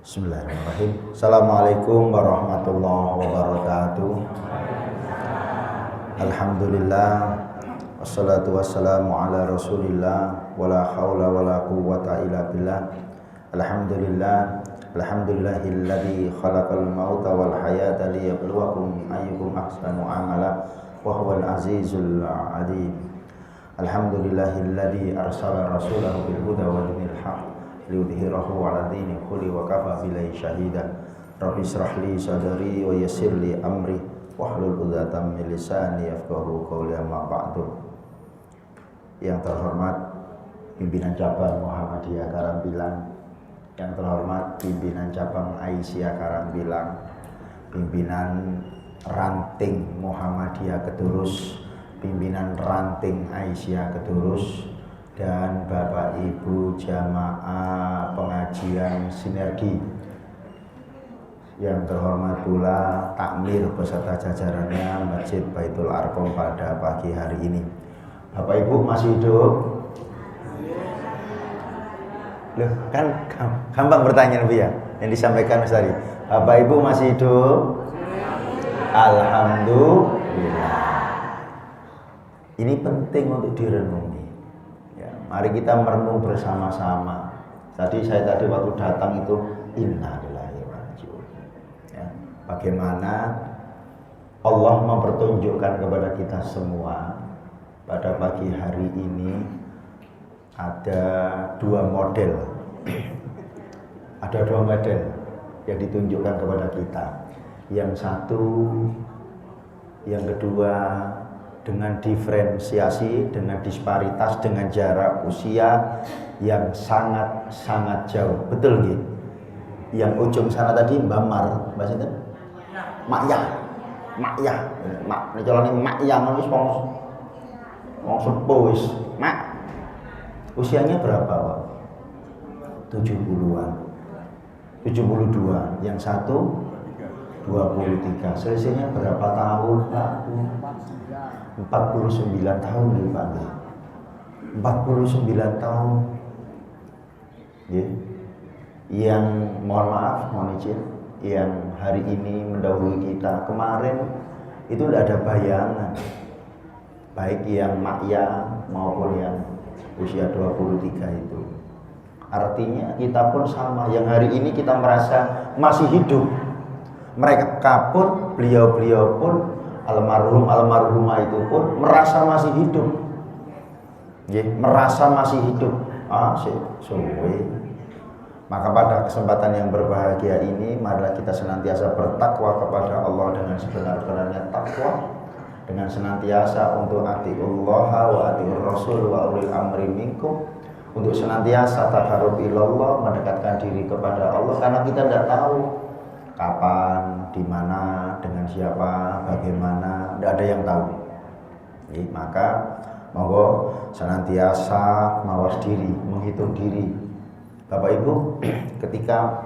Bismillahirrahmanirrahim. Assalamualaikum warahmatullahi wabarakatuh. Alhamdulillah, wassalatu wassalamu ala rasulillah, wala hawla wala quwwata illa billah. Alhamdulillah, alhamdulillahilladzi khalaqal mauta wal hayata liyabluwakum ayyukum ahsanu amala wa huwal azizul alim. Alhamdulillahilladzi arsala rasulahu bil huda wa dinil haqq liyudhhirahu 'ala dini kulli wa kafa billahi shahida. Rabbi shrah li sadri wa yassir li amri wahlul 'uqdatam min lisani yafqahu qawli. Amma ba'du. Yang terhormat pimpinan cabang Muhammadiyah Karangbilang, yang terhormat pimpinan cabang Aisyah Karangbilang, pimpinan ranting Muhammadiyah Kedurus, pimpinan ranting Aisyah Kedurus, dan Bapak Ibu jamaah pengajian sinergi. Yang terhormat pula takmir beserta jajarannya Masjid Baitul Arqam pada pagi hari ini. Bapak Ibu masih hidup? Loh, kan gampang pertanyaan Bu ya, yang disampaikan Ustaz. Bapak Ibu masih hidup? Alhamdulillah. Ini penting untuk direnungi. Mari kita merenung bersama-sama. Tadi waktu datang itu innalillahi wa inna ilaihi raji'un. Ya, bagaimana Allah mempertunjukkan kepada kita semua pada pagi hari ini ada dua model. Ada dua model yang ditunjukkan kepada kita. Yang satu, yang kedua, dengan diferensiasi, dengan disparitas, dengan jarak usia yang sangat-sangat jauh. Betul gitu? Yang ujung sana tadi Mbak Mar, Mbak Sinten? Makyah. Ini calon ini Makyah, mau sepuh wis. Mak, usianya berapa Pak? 70-an, 72. Yang satu 23. Selisihnya berapa tahun Pak? 49 tahun nih Pak. 49 tahun. Ya. Yang mohon maaf, mohon izin, yang hari ini mendahului kita, kemarin itu tidak ada bayangan. Baik yang makya maupun yang usia 23 itu. Artinya kita pun sama, yang hari ini kita merasa masih hidup. Mereka pun, beliau-beliau pun, almarhumah itu pun merasa masih hidup. Merasa masih hidup. Maka pada kesempatan yang berbahagia ini, marilah kita senantiasa bertakwa kepada Allah dengan sebenar-benarnya takwa, dengan senantiasa untuk atiullah wa atiur rasul wa ulil amri minkum, untuk senantiasa taqarrub ilallah, mendekatkan diri kepada Allah, karena kita tidak tahu kapan, di mana, dengan siapa, bagaimana, tidak ada yang tahu. Jadi, maka monggo senantiasa mawas diri, menghitung diri. Bapak Ibu, ketika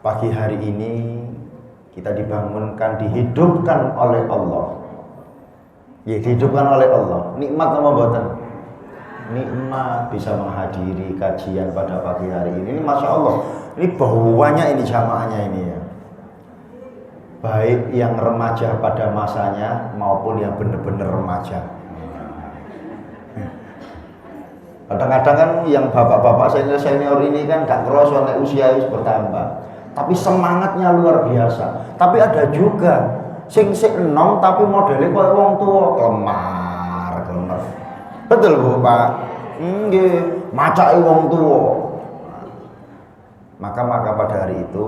pagi hari ini kita dibangunkan, dihidupkan oleh Allah. Ya, dihidupkan oleh Allah. Nikmat apa mboten? Nikmat bisa menghadiri kajian pada pagi hari ini. Ini Masya Allah. Ini banyak ini jamaahnya ini ya. Baik yang remaja pada masanya maupun yang benar-benar remaja. Kadang-kadang kan yang bapak-bapak senior ini kan gak kerasa nek usia wis bertambah, tapi semangatnya luar biasa. Tapi ada juga sing enom tapi modelnya koyo wong tua, kelemar. Betul Bu Pak? Nggih, macake wong tua. Maka pada hari itu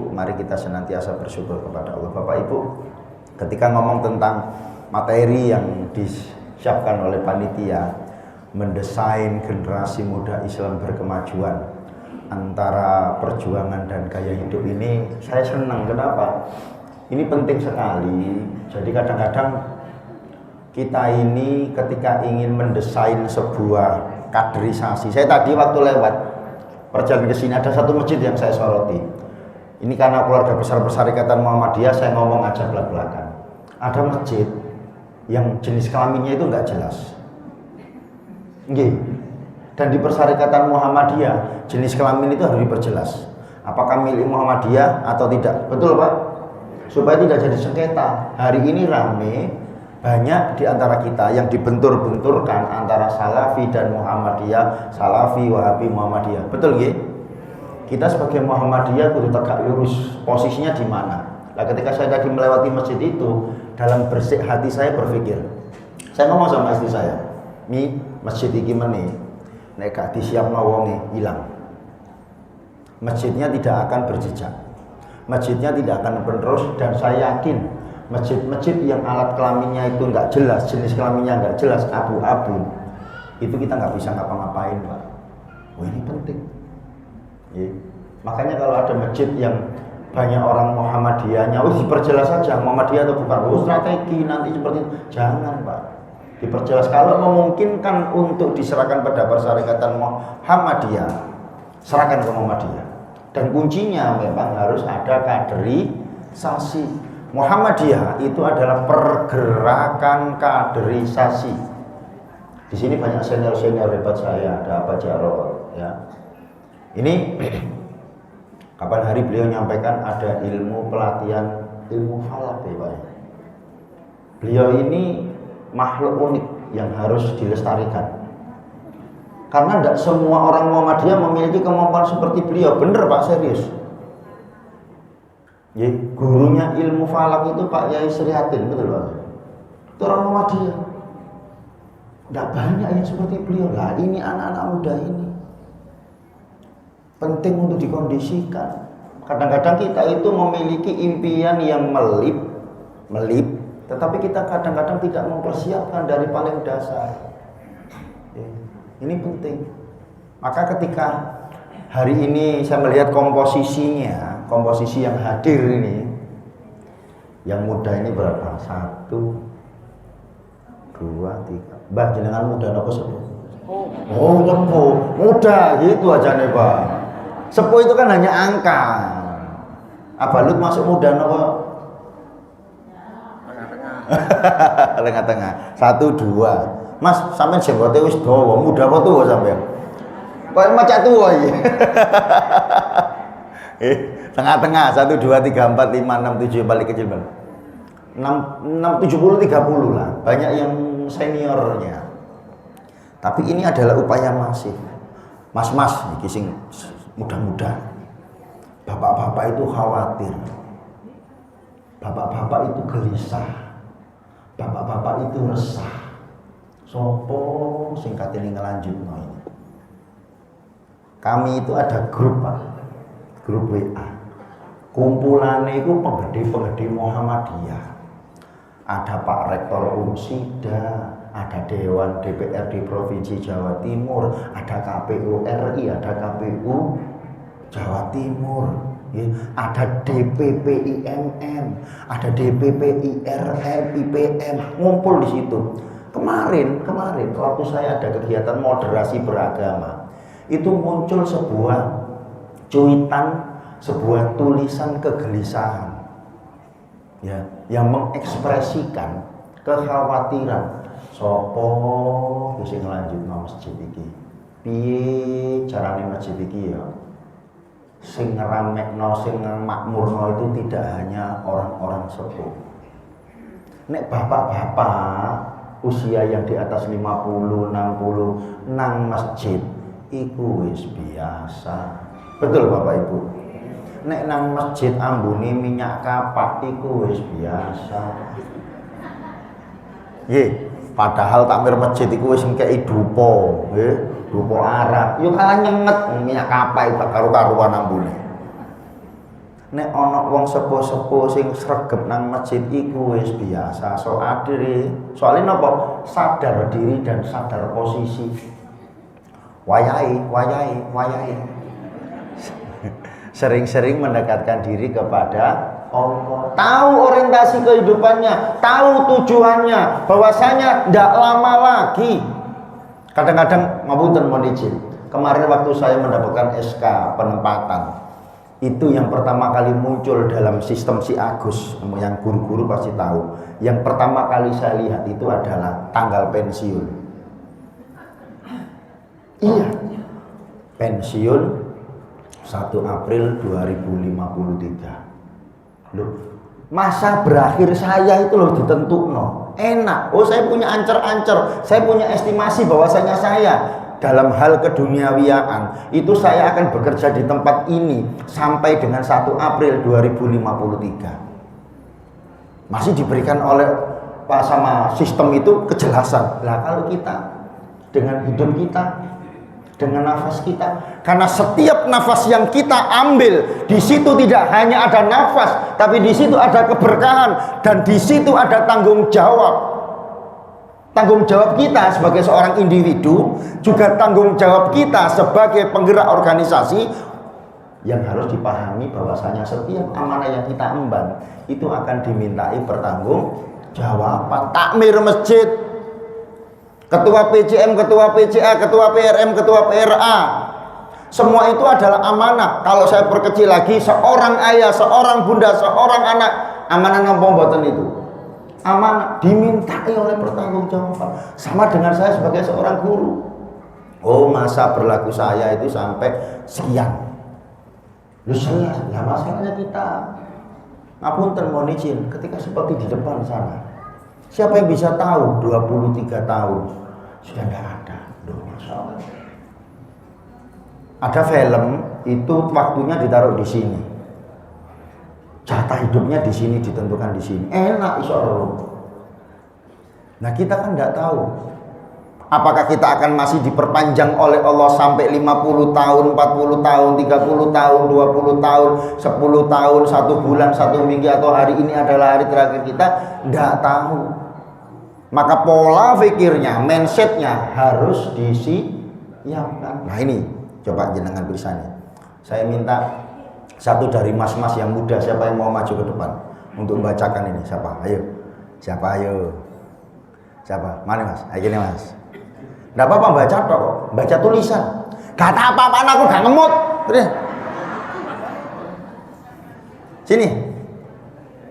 mari kita senantiasa bersyukur kepada Allah. Bapak Ibu, ketika ngomong tentang materi yang disiapkan oleh panitia mendesain generasi muda Islam berkemajuan antara perjuangan dan gaya hidup ini, saya senang. Kenapa? Ini penting sekali. Jadi kadang-kadang kita ini ketika ingin mendesain sebuah kaderisasi, saya tadi waktu lewat perjalanan ke sini ada satu masjid yang saya soroti. Ini karena keluarga besar Persyarikatan Muhammadiyah, saya ngomong aja belak-belakan. Ada masjid yang jenis kelaminnya itu enggak jelas. Nggih. Dan di Persyarikatan Muhammadiyah jenis kelamin itu harus diperjelas. apakah milik Muhammadiyah atau tidak. Betul Pak? Supaya tidak jadi sengketa. Hari ini rame, banyak di antara kita yang dibentur-benturkan antara Salafi dan Muhammadiyah, Salafi, Wahabi, Muhammadiyah. Betul nggih? Kita sebagai Muhammadiyah kudu tegak lurus, posisinya di mana? Nah, ketika saya tadi melewati masjid itu, dalam bersih hati saya berpikir, saya ngomong sama istri saya, "Mi, masjid iki meneh nek gak disiapno wonge hilang." Masjidnya tidak akan berjejak. Masjidnya tidak akan penerus, dan saya yakin masjid-masjid yang alat kelaminnya itu nggak jelas, jenis kelaminnya nggak jelas, abu-abu, itu kita nggak bisa ngapa-ngapain Pak. Oh ini penting. Ya. Makanya kalau ada masjid yang banyak orang Muhammadiyahnya, diperjelas saja Muhammadiyah atau bukan, strategi nanti seperti itu. Jangan Pak, diperjelas. Kalau memungkinkan untuk diserahkan pada Persyarikatan Muhammadiyah, serahkan ke Muhammadiyah. Dan kuncinya memang harus ada kaderisasi. Muhammadiyah itu adalah pergerakan kaderisasi. Di sini banyak senior-senior hebat saya, ada Pak Jarod, ya. Ini kapan hari beliau nyampaikan ada ilmu pelatihan ilmu falak ya Pak. Beliau ini makhluk unik yang harus dilestarikan. Karena tidak semua orang Muhammadiyah memiliki kemampuan seperti beliau. Bener Pak, serius. Ya, gurunya ilmu falak itu Pak Yai Sriatin, betul Pak? Itu orang Muhammadiyah. Tidak banyak yang seperti beliau. Lah ini anak-anak muda ini penting untuk dikondisikan. Kadang-kadang kita itu memiliki impian yang melip, tetapi kita kadang-kadang tidak mempersiapkan dari paling dasar. Ini penting. Maka ketika hari ini saya melihat komposisinya, komposisi yang hadir ini, yang muda ini berapa? 1, 2, 3. Mbah jenengan muda apa sepuh? Oh, sepuh. Muda gitu aja nih Pak. Sepuh itu kan hanya angka. Abalut masuk muda apa? Tengah-tengah. Tengah-tengah. 1, 2. Mas, sampean jenggote wis dawa, muda apa tuwa sampean? Kok macak tuwa iki. Tengah-tengah 1 2 3 4 5 6 7 paling kecil Bang. 6 70 30 lah. Banyak yang seniornya. Tapi ini adalah upaya masif. Mas-mas iki sing muda-muda. Bapak-bapak itu khawatir. Bapak-bapak itu gelisah. Bapak-bapak itu resah. Sopo singkat ini ngelanjutno ini. Kami itu ada grup Pak, grup WA. Kumpulannya itu penggede-penggede Muhammadiyah. Ada Pak Rektor Unsida, ada Dewan DPRD Provinsi Jawa Timur, ada KPU RI, ada KPU Jawa Timur, ya. Ada DPP IMM, ada DPP IRM, IPM, ngumpul di situ. Kemarin waktu saya ada kegiatan moderasi beragama, itu muncul sebuah cuitan, sebuah tulisan kegelisahan, ya, yang mengekspresikan kekhawatiran. Sopo sing nglanjutno masjid iki? Piye carane masjid iki ya? Sing ngeramekno, sing makmurno itu tidak hanya orang-orang sepuh. Nek bapak-bapak usia yang di atas 50, 60 nang masjid iku wis biasa. Betul Bapak Ibu? Nek nang masjid ambune minyak kapak iku wis biasa. Nggih, padahal takmir masjid iku wis ngkei dupa, nggih, dupa Arab. Yo kalah nyenget minyak kapak itu karo-karuan ambune. Nek ana wong sepuh-sepuh sing sregep nang masjid iku wis biasa. Soalnya napa? Sadar diri dan sadar posisi. Wayahe. Sering-sering mendekatkan diri kepada Allah. Tahu orientasi kehidupannya, tahu tujuannya, bahwasanya ndak lama lagi. Kadang-kadang ngapunten mohon izin. Kemarin waktu saya mendapatkan SK penempatan, itu yang pertama kali muncul dalam sistem si Agus, yang guru-guru pasti tahu. Yang pertama kali saya lihat itu adalah tanggal pensiun. Iya, pensiun 1 April 2053. Loh, masa berakhir saya itu loh ditentuno. Enak. Oh, saya punya ancer-ancer, saya punya estimasi bahwasanya saya dalam hal keduniawiaan itu saya akan bekerja di tempat ini sampai dengan 1 April 2053. Masih diberikan oleh Pak sama sistem itu kejelasan. Lah kalau kita dengan hidup kita, dengan nafas kita, karena setiap nafas yang kita ambil di situ tidak hanya ada nafas, tapi di situ ada keberkahan dan di situ ada tanggung jawab. Tanggung jawab kita sebagai seorang individu, juga tanggung jawab kita sebagai penggerak organisasi yang harus dipahami bahwasanya setiap amanah yang kita emban itu akan dimintai pertanggungjawaban. Takmir masjid, ketua PCM, ketua PCA, ketua PRM, ketua PRA, semua itu adalah amanah. Kalau saya perkecil lagi, seorang ayah, seorang bunda, seorang anak, amanah nopo mboten itu? Amanah dimintai oleh pertanggungjawaban. Sama dengan saya sebagai seorang guru. Oh, masa berlaku saya itu sampai sekian. Lu saya, lah masalahnya kita ngapunten mohon izin ketika seperti di depan sana. Siapa yang bisa tahu 23 tahun sudah tidak ada. Duh, Masya Allah. Ada film itu waktunya ditaruh di sini. Jatah hidupnya di sini ditentukan di sini. Enak insyaallah. Nah, kita kan tidak tahu apakah kita akan masih diperpanjang oleh Allah sampai 50 tahun, 40 tahun, 30 tahun, 20 tahun, 10 tahun, 1 bulan, 1 minggu, atau hari ini adalah hari terakhir kita, tidak tahu. Maka pola pikirnya, mindsetnya harus disiapkan. Nah ini, coba jenengan tulisannya. Saya minta satu dari mas-mas yang muda, siapa yang mau maju ke depan untuk membacakan ini? Siapa? Ayo. Siapa? Ayo. Siapa? Mana mas? Ayo gini mas. Nggak apa-apa baca kok, baca tulisan. Kata apa-apaan aku gak ngemut. Sini.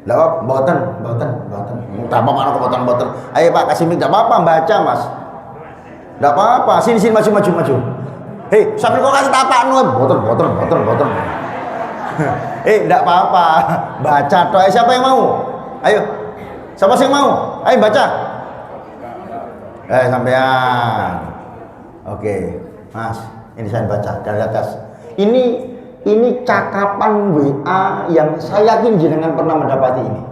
Nggak apa, boten. Nggak apa-apa aku boten. Ayo pak, kasih mic. Nggak apa-apa baca mas. Nggak apa-apa. Sini maju. Hei, sambil kau kasih tapak nu. Boten. Nggak apa-apa. Baca toh. Siapa yang mau? Ayo. Siapa sih yang mau? Ayo baca. Sampean. Oke, Mas. Ini saya baca dari atas. Ini cakapan WA yang saya yakin jenengan pernah mendapati ini.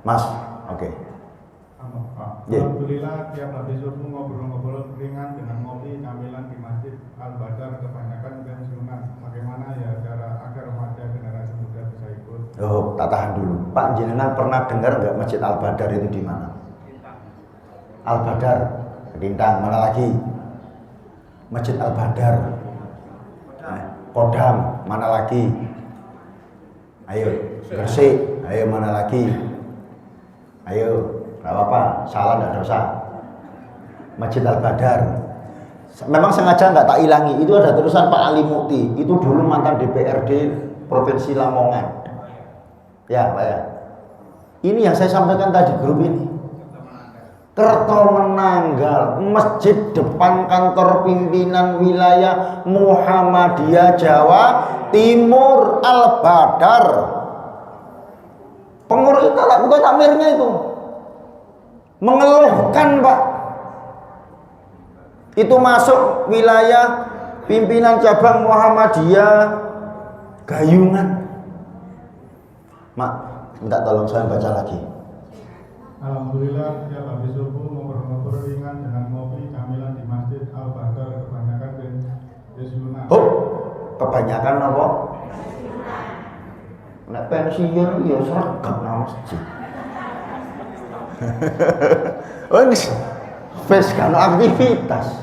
Mas, oke. Alhamdulillah tiap habis subuh ngobrol-ngobrol ringan dengan ngopi camilan di Masjid Al-Badar kebanyakan pensiunan. Bagaimana ya cara agar remaja generasi muda bisa ikut? Oh, tak tahan dulu. Pak, jenengan pernah dengar nggak Masjid Al-Badar itu di mana? Al-Badar, Kedintang, mana lagi? Masjid Al-Badar, Kodam, mana lagi? Ayo, Gresik, ayo mana lagi? Ayo, gak apa-apa, salah gak dosa. Masjid Al-Badar, memang sengaja nggak tak ilangi. Itu ada tulisan Pak Ali Mukti, itu dulu mantan DPRD Provinsi Lamongan. Ya Pak ya. Ini yang saya sampaikan tadi grup ini. Kertomenanggal, masjid depan kantor pimpinan wilayah Muhammadiyah Jawa Timur Al-Badar. Pengurus itu lakukan takmirnya itu mengeluhkan Pak, itu masuk wilayah pimpinan cabang Muhammadiyah Gayungan. Mak, minta tolong saya baca lagi. Alhamdulillah tiap habis subuh ngobrol-ngobrol ringan dengan ngopi camilan di Masjid Al-Badar kebanyakan pensiunan. Oh, kebanyakan apa? Nek pensiun ya sregep nang masjid. Wes kan aktivitas.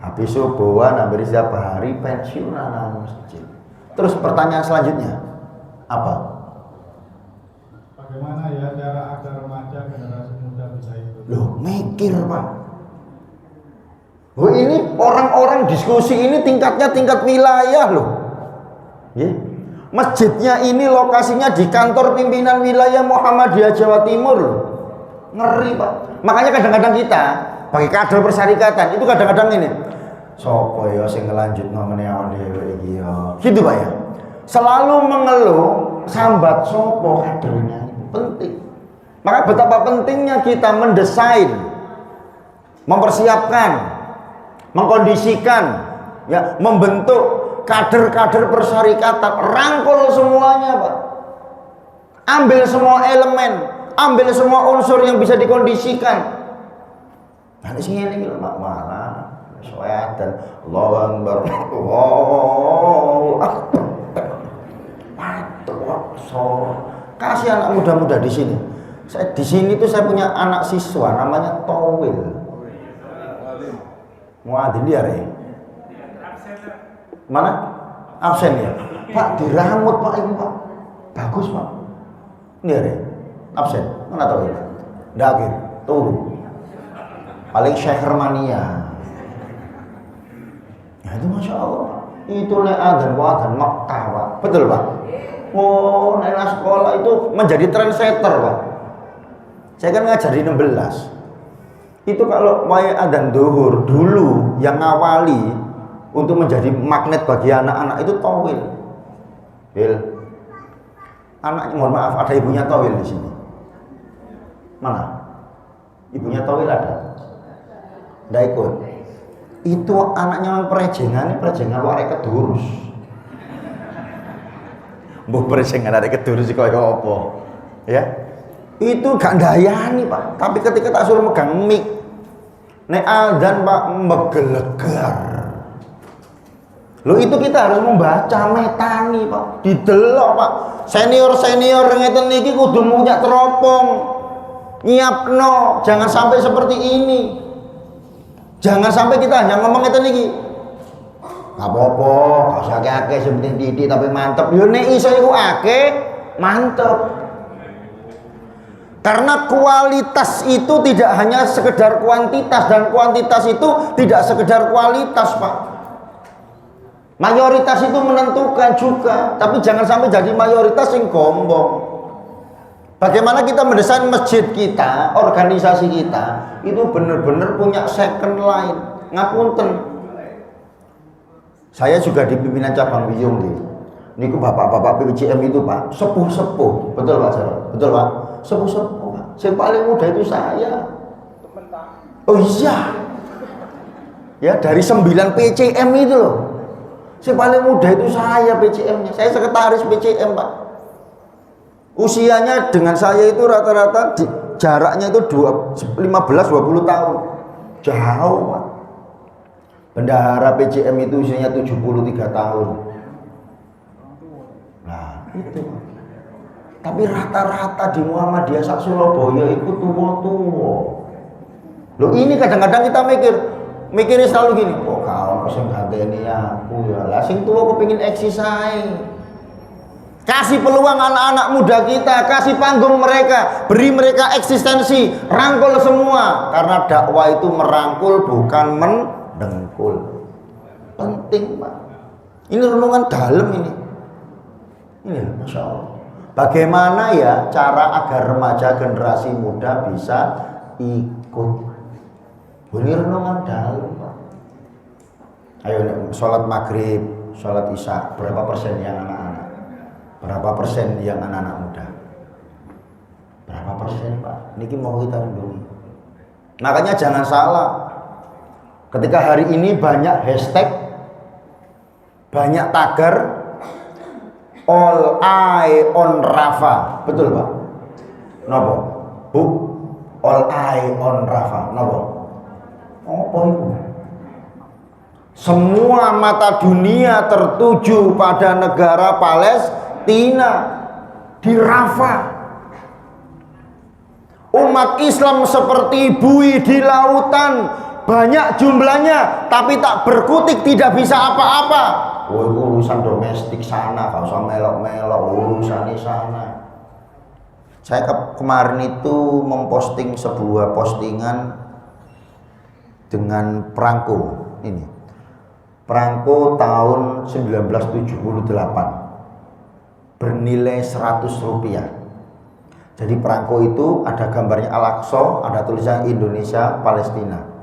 Habis subuhan hampir setiap hari pensiunan nang masjid. Terus pertanyaan selanjutnya apa? Bagaimana ya cara agar remaja generasi muda bisa ikut? Loh, mikir Pak. Oh, ini orang-orang diskusi ini tingkatnya tingkat wilayah loh. Ya. Masjidnya ini lokasinya di kantor pimpinan wilayah Muhammadiyah Jawa Timur loh. Ngeri Pak. Makanya kadang-kadang kita bagi kader persyarikatan itu kadang-kadang ini Sopo ya sing ngelanjutno meneh awak dhewe iki ya. Gitu Pak ya. Selalu mengeluh sambat sopo kadernya itu penting. Maka betapa pentingnya kita mendesain, mempersiapkan, mengkondisikan, ya, membentuk kader-kader persyarikatan, rangkul semuanya Pak. Ambil semua elemen, ambil semua unsur yang bisa dikondisikan. Nanti sing ngene iki lho Pak, malah soal dan Allahu Akbar. Allahu Akbar. Kasih anak muda-muda di sini. Di sini tuh saya punya anak siswa namanya Towil. Muadzin dia re. Mana? Absen ya. Pak dirambut Pak ini Pak. Bagus Pak. Ini re. Absen. Mana Towil? Dakir. Turu. Paling Syekhermania. Ya itu Masya Allah. Itu adzan Makkah Pak. Betul Pak? Oh, anak sekolah itu menjadi trendsetter Pak. Saya kan ngajar di 16. Itu kalau wae adzan zuhur dulu yang ngawali untuk menjadi magnet bagi anak-anak itu Towil. Bil. Anaknya mohon maaf ada ibunya Towil di sini. Mana? Ibunya Towil ada? Nggak ikut. Itu anaknya perejengan warek kedurus. Mbok perejengan arek kedurus kaya apa? Ya. Itu gak ndayani Pak. Tapi ketika tak suruh megang mic, nek adzan Pak megelegar. Loh itu kita harus membaca metani Pak. Didelok Pak. Senior-senior ngeten iki kudu punya teropong. Nyiapno, jangan sampai seperti ini. Jangan sampai kita hanya ngomong ngeten iki. Gak apa-apa, gak usah akeh sing penting titik tapi mantep. Yo nek iso iku akeh, mantep. Karena kualitas itu tidak hanya sekedar kuantitas dan kuantitas itu tidak sekedar kualitas, Pak. Mayoritas itu menentukan juga, tapi jangan sampai jadi mayoritas yang gombong. Bagaimana kita mendesain masjid kita, organisasi kita itu benar-benar punya second line. Ngapunten. Saya juga di pimpinan cabang Wiyung nih. Niku bapak-bapak PPJM itu Pak, sepuh-sepuh. Betul Pak Jarod? Betul Pak? Sepuh-sepuh Pak. Yang paling muda itu saya. Oh iya. Ya dari 9 PCM itu loh. Yang paling muda itu saya PCM-nya. Saya sekretaris PCM Pak. Usianya dengan saya itu rata-rata jaraknya itu 15-20 tahun. Jauh Pak. Bendahara PCM itu usianya 73 tahun. Nah, itu. Tapi rata-rata di Muhammadiyah sak Surabaya itu tua-tua. Loh ini kadang-kadang kita mikirnya selalu gini, kok kau sing ganteni aku ya. Lah sing tua kepengin eksis ae. Kasih peluang anak-anak muda kita, kasih panggung mereka, beri mereka eksistensi, rangkul semua. Karena dakwah itu merangkul bukan mendengkul. Penting Pak. Ini renungan dalam ini. Ini Masya Allah. Bagaimana ya cara agar remaja generasi muda bisa ikut? Ini renungan dalam Pak. Ayo sholat maghrib, sholat isya, berapa persen yang anak-anak? Berapa persen yang anak-anak muda? Berapa persen Pak? Ini mau kita rendungi. Makanya jangan salah. Ketika hari ini banyak hashtag, banyak tagar, all eye on Rafa. Betul Pak? Napa? Bu? All eye on Rafa. Napa? Apa itu? Semua mata dunia tertuju pada negara Palestina di Rafah. Umat Islam seperti buih di lautan, banyak jumlahnya, tapi tak berkutik, tidak bisa apa-apa. Oh, urusan domestik sana, gak usah melok-melok, urusan di sana. Saya kemarin itu memposting sebuah postingan dengan perangko ini. Perangko tahun 1978 bernilai 100 rupiah. Jadi perangko itu ada gambarnya Al-Aqsa, ada tulisan Indonesia Palestina.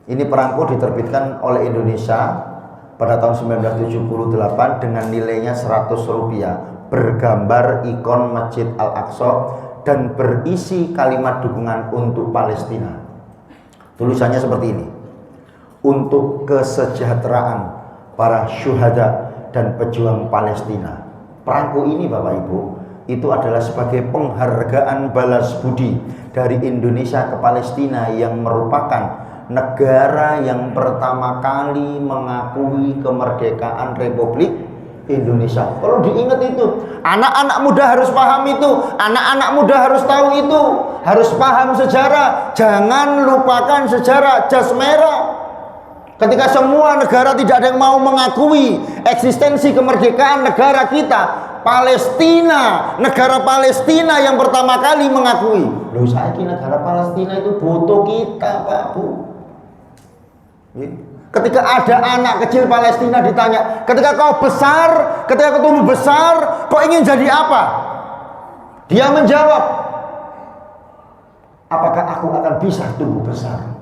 Ini perangko diterbitkan oleh Indonesia pada tahun 1978 dengan nilainya Rp100, bergambar ikon Masjid Al-Aqsa dan berisi kalimat dukungan untuk Palestina. Tulisannya seperti ini: untuk kesejahteraan para syuhada dan pejuang Palestina. Perangko ini Bapak Ibu, itu adalah sebagai penghargaan balas budi dari Indonesia ke Palestina yang merupakan negara yang pertama kali mengakui kemerdekaan Republik Indonesia. Kalau diingat itu, anak-anak muda harus paham itu, anak-anak muda harus tahu itu, harus paham sejarah. Jangan lupakan sejarah jas merah. Ketika semua negara tidak ada yang mau mengakui eksistensi kemerdekaan negara kita, Palestina, negara Palestina yang pertama kali mengakui. Loh, saiki negara Palestina itu butuh kita, Pak Bu. Ketika ada anak kecil Palestina ditanya, ketika kau besar, ketika kau tumbuh besar, kau ingin jadi apa? Dia menjawab, apakah aku akan bisa tumbuh besar?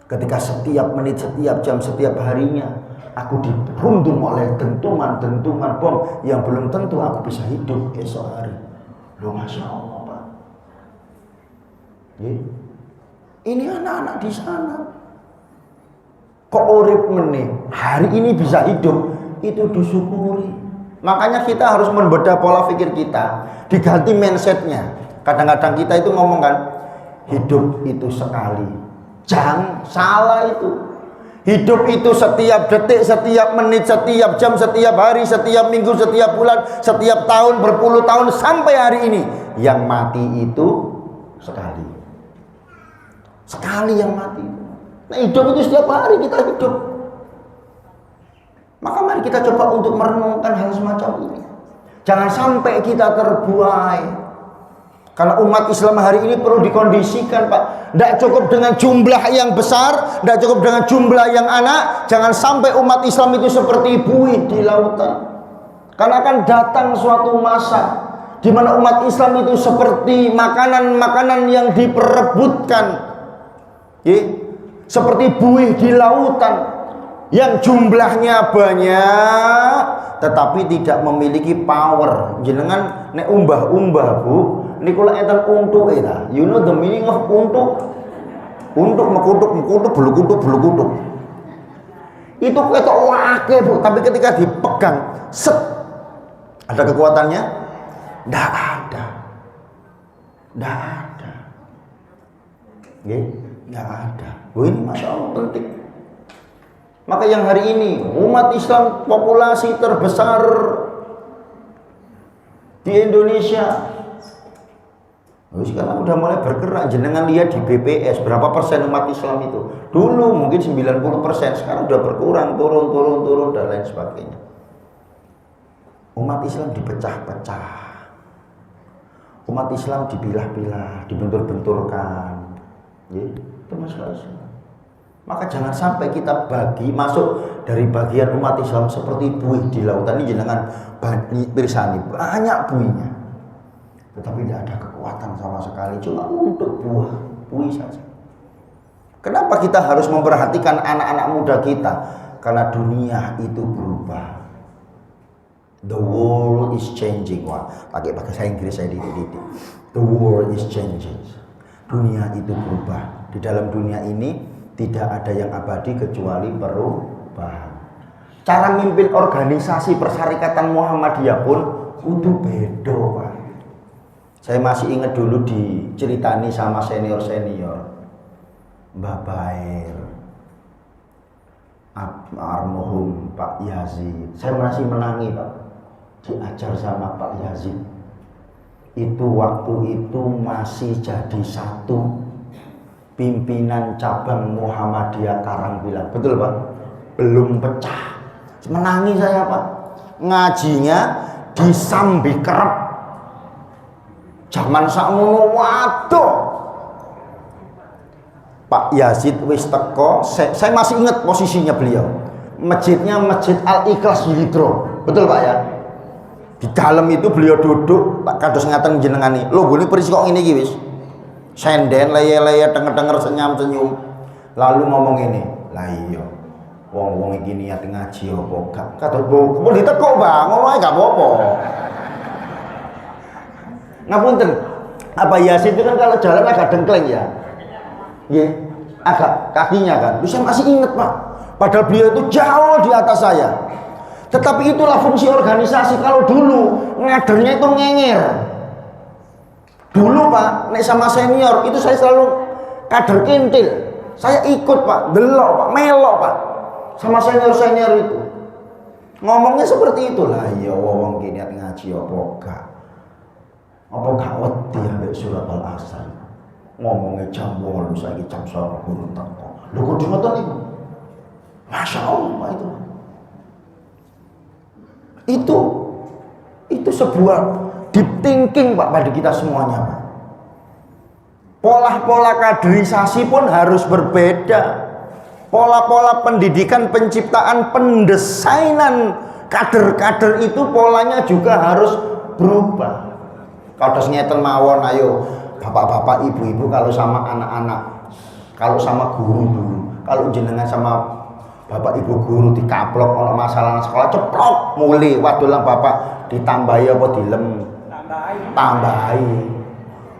Ketika setiap menit, setiap jam, setiap harinya aku dirundung oleh dentuman-dentuman bom yang belum tentu aku bisa hidup esok hari. Loh, Masya Allah, Pak. Ini anak-anak di sana kok urip meneh, hari ini bisa hidup, itu disyukuri. Makanya kita harus membedah pola pikir kita, diganti mindsetnya. Kadang-kadang kita itu ngomong kan, hidup itu sekali. Jangan salah itu. Hidup itu setiap detik, setiap menit, setiap jam, setiap hari, setiap minggu, setiap bulan, setiap tahun, berpuluh tahun sampai hari ini. Yang mati itu sekali. Sekali yang mati. Nah, hidup itu setiap hari kita hidup. Maka mari kita coba untuk merenungkan hal semacam ini. Jangan sampai kita terbuai. Karena umat Islam hari ini perlu dikondisikan, Pak. Tidak cukup dengan jumlah yang besar, tidak cukup dengan jumlah yang anak. Jangan sampai umat Islam itu seperti buih di lautan. Karena akan datang suatu masa di mana umat Islam itu seperti makanan-makanan yang diperebutkan. Seperti buih di lautan yang jumlahnya banyak tetapi tidak memiliki power. Jenengan nek umbah-umbah Bu, niku lek enten untuke ta. You know the meaning of untuk? Untuk mekutuk bulu-kutuk. Itu ketok akeh Bu, tapi ketika dipegang, set. Ada kekuatannya? Ndak ada. Ndak ada. Nggih, nggak ada. Oh, ini Masya Allah penting. Maka yang hari ini umat Islam populasi terbesar di Indonesia, sekarang udah mulai bergerak. Jenengan lihat di BPS berapa persen umat Islam itu. Dulu mungkin 90%, sekarang udah berkurang, turun dan lain sebagainya. Umat Islam dipecah-pecah, umat Islam dipilah-pilah, dibentur-benturkan. Itu masalah Islam. Maka jangan sampai kita masuk dari bagian umat Islam seperti buih di lautan. Ini jenengan pirsani, banyak buihnya, tetapi tidak ada kekuatan sama sekali, cuma untuk buih saja. Kenapa kita harus memperhatikan anak-anak muda kita? Karena dunia itu berubah. The world is changing. Wah, pakai bahasa Inggris saya dididik. The world is changing. Dunia itu berubah. Di dalam dunia ini tidak ada yang abadi kecuali perubahan. Cara mimpin organisasi Persyarikatan Muhammadiyah pun kudu beda, Pak. Saya masih ingat dulu diceritani sama senior-senior, Mbah Bair, almarhum Pak Yazid. Saya masih menangi, Pak. Diajar sama Pak Yazid. Itu waktu itu masih jadi satu pimpinan cabang Muhammadiyah Karangpilang. Betul, Pak? Belum pecah. Menangi saya, Pak. Ngajinya di Sambi Kerep. Zaman sakmono waduh. Pak Yazid wis teko, saya masih ingat posisinya beliau. Masjidnya Masjid Al-Ikhlas Hidro. Betul, Pak ya? Di dalam itu beliau duduk, tak kados ngaten jenengani. Lho, gone persis kok ngene iki wis. Senden leye-leye denger-denger senyum-senyum. lalu ngomong ini, lah iya wong-wong iki niat ngaji apa gak kadang kok ditekuk Bang ngono ae gak apa-apa. Ngapunten, apa Yasin itu kan kalau jalan agak dengkleng ya. Nggih, agak kakinya kan. Saya masih ingat Pak, padahal beliau itu jauh di atas saya. Tetapi itulah fungsi organisasi. Kalau dulu ngadernya itu ngenger. Dulu Pak, nek sama senior itu saya selalu kader kintil. Saya ikut Pak, delok Pak, melok Pak. Sama senior-senior itu. Ngomongnya seperti itulah. Ya wong ki niat ngaji apa gak? Apa gak wedi ambek surat Al-Asr? Ngomongnya jam 8 saiki jam 9 guru teko. Lho kudu ngoten niku. Masya Allah Pak itu sebuah deep thinking Pak pada kita semuanya Pak. Pola-pola kaderisasi pun harus berbeda. Pola-pola pendidikan, penciptaan, pendesainan kader-kader itu polanya juga harus berubah. Kalau ngeten mawon, ayo bapak-bapak, ibu-ibu kalau sama anak-anak, kalau sama guru dulu, kalau jenengan sama bapak ibu guru dikaplok ono masalah sekolah ceplok muli, waduh lah bapak ditambahi apa dilem tambahi.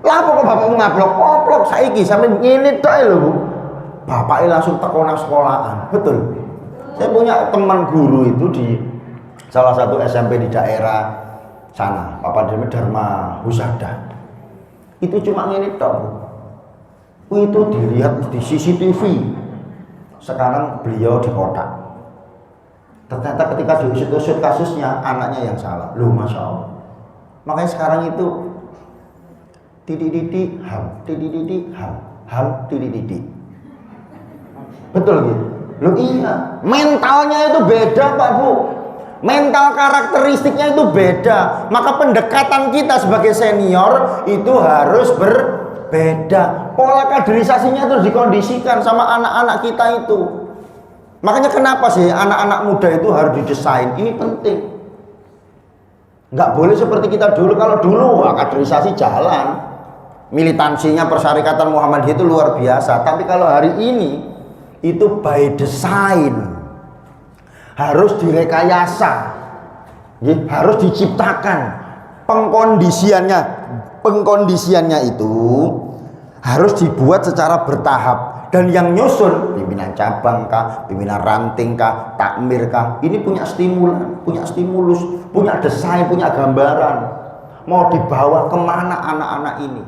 Lah apa kok bapak ngaplok koplok saiki sampe ngene tok lho Bu. Bapaknya langsung teko nang sekolahan. Betul. Saya punya teman guru itu di salah satu SMP di daerah sana, Bapak Dharma Husada. Itu cuma ngene tok Bu. Itu dilihat di CCTV. Sekarang beliau di kota. Ternyata ketika diusut-usut kasusnya anaknya yang salah. Loh Masya Allah. Makanya sekarang itu titik-titik ham, titik-titik ham, titik-titik. Betul gitu. Loh iya, mentalnya itu beda Pak Bu. Mental karakteristiknya itu beda. Maka pendekatan kita sebagai senior itu harus berbeda. Pola kaderisasinya terus dikondisikan sama anak-anak kita itu. Makanya kenapa sih anak-anak muda itu harus didesain? Ini penting. Nggak boleh seperti kita dulu. Kalau dulu kaderisasi jalan, militansinya Persyarikatan Muhammadiyah itu luar biasa. Tapi kalau hari ini itu by design, harus direkayasa, harus diciptakan pengkondisiannya itu harus dibuat secara bertahap. Dan yang nyusun pimpinan cabang kah, pimpinan ranting kah, takmir kah, ini punya stimulan, punya stimulus, punya desain, punya gambaran mau dibawa kemana anak-anak ini.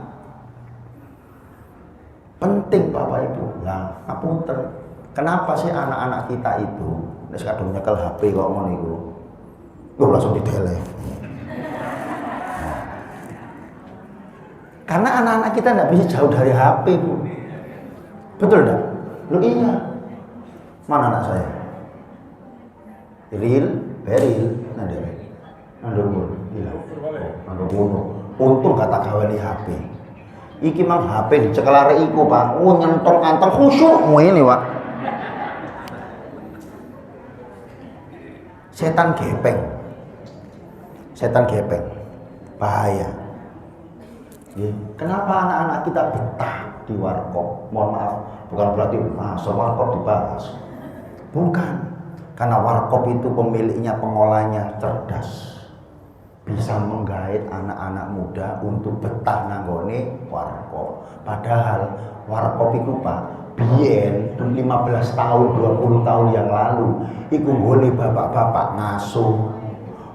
Penting Bapak Ibu. Nah, ngapunten. Kenapa sih anak-anak kita itu wis kadung nyekel HP kok ngono iku? Loh langsung ditele. Karena anak-anak kita enggak bisa jauh dari HP, Bu. Betul enggak? Loh iya. Mana anak saya? Beril. Nandung. Untung kata gawani HP. Iki mang HP dicekel arek iku, Pak. Oh nyentol kantong khusyuk ngene, Pak. Setan gepeng bahaya. Kenapa anak-anak kita betah di warkop? Mohon maaf, bukan berarti warkop dibahas, bukan. Karena warkop itu pemiliknya, pengolahnya cerdas, bisa menggait anak-anak muda untuk betah nanggone warkop. Padahal warkop itu Pak, biyen 15 tahun, 20 tahun yang lalu iku nggone bapak-bapak ngasuh,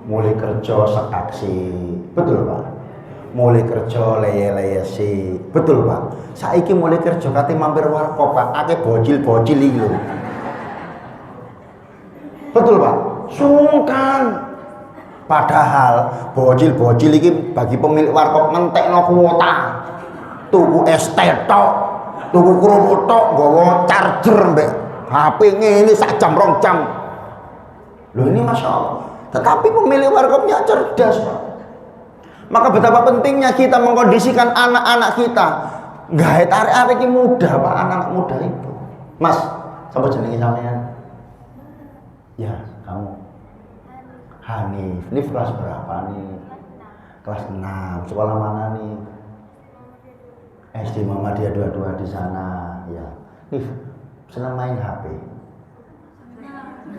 mulai kerja sekaksi. Betul Pak? Mulai kerja leye-leyesi. Betul Pak? Saiki mulai kerja kate mampir warkop Pak, akeh bocil-bocil iki lho. Betul Pak? Sungkan. Padahal bocil-bocil iki bagi pemilik warkop ngentekno kuota. Tuku es teh tok, tuku kerupuk tok, nggawa charger mbek HP ngene sak jam 2 jam. Loh ini Masya Allah. Tetapi pemilik warkopnya cerdas Pak. Maka betapa pentingnya kita mengkondisikan anak-anak kita. Gaet arek-arek iki muda Pak, anak-anak muda itu. Mas, sapa jenenge sampean? Ya, kamu. Hanif. Ini kelas berapa nih? Kelas 6. Sekolah mana nih? SD Muhammadiyah 22 di sana. Ya. Nif, Senang main HP.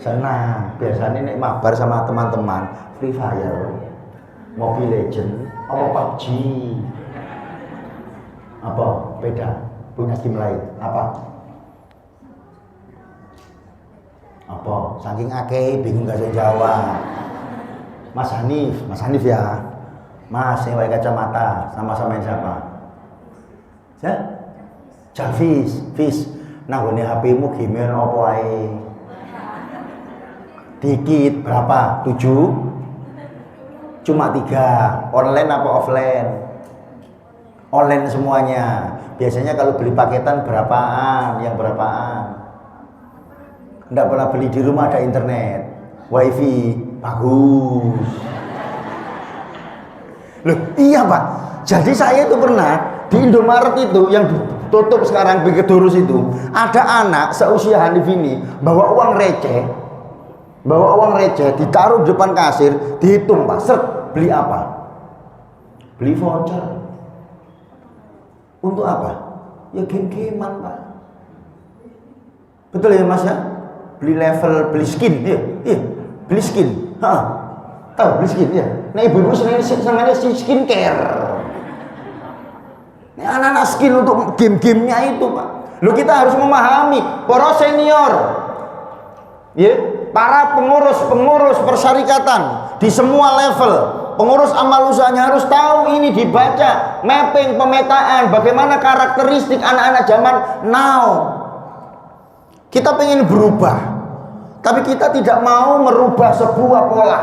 Senang. Biasanya nek mabar sama teman-teman Free Fire, Mobile Legend, apa PUBG, apa beda, punya game lain, apa saking akeh bingung gak bisa jawab. Mas Hanif ya, Mas yang pakai kacamata, sama-sama yang siapa? Ya? Fis. Nah, ini HP-mu gimana apa ae? Dikit, berapa? 7? Cuma 3. Online apa offline? Online semuanya. Biasanya kalau beli paketan berapaan? Yang berapaan? Nggak pernah beli di rumah ada internet, wifi, bagus. Loh, iya Pak. Jadi saya itu pernah di Indomaret itu yang tutup sekarang Pikir Durus itu, ada anak seusia Hanif ini bawa uang receh, ditaruh di depan kasir, dihitung Pak, beli apa? Beli voucher. Untuk apa? Ya game-gamean Pak. Betul ya Mas ya? Beli level, beli skin, iya, beli skin. Tahu beli skin ya? Nah ibu-ibu senangnya skincare. Ini anak-anak skin untuk game-gamenya itu Pak. Loh, kita harus memahami para senior, ya, para pengurus persyarikatan di semua level, pengurus amal usahanya harus tahu ini, dibaca mapping pemetaan bagaimana karakteristik anak-anak zaman now. Kita pengen berubah, tapi kita tidak mau merubah sebuah pola.